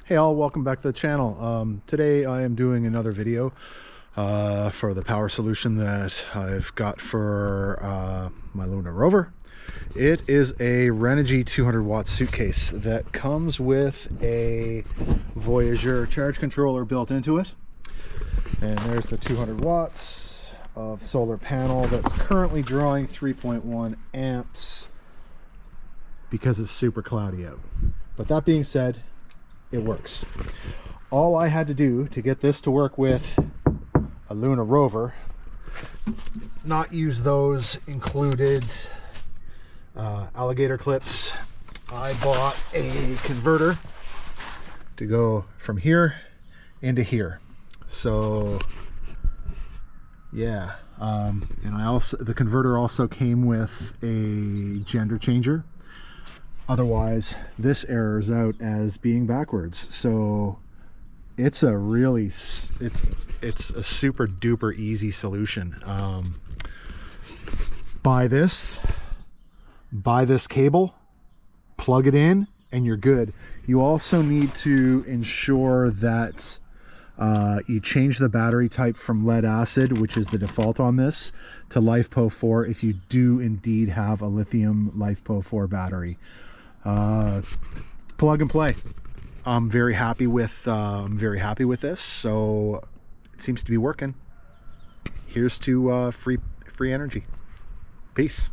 Hey all, welcome back to the channel. Today I am doing another video for the power solution that I've got for my Luna Rover. It is a Renogy 200 watt suitcase that comes with a Voyager charge controller built into it. And there's the 200 watts of solar panel that's currently drawing 3.1 amps because it's super cloudy out. But that being said, it works. All I had to do to get this to work with a Luna Rover, not use those included alligator clips. I bought a converter to go from here into here. So yeah, and the converter also came with a gender changer. Otherwise, this errors out as being backwards. So it's a really, it's a super duper easy solution. Buy this cable, plug it in, and you're good. You also need to ensure that you change the battery type from lead acid, which is the default on this, to LiFePO4 if you do indeed have a lithium LiFePO4 battery. Plug and play. I'm very happy with this. So it seems to be working. Here's to free energy. Peace.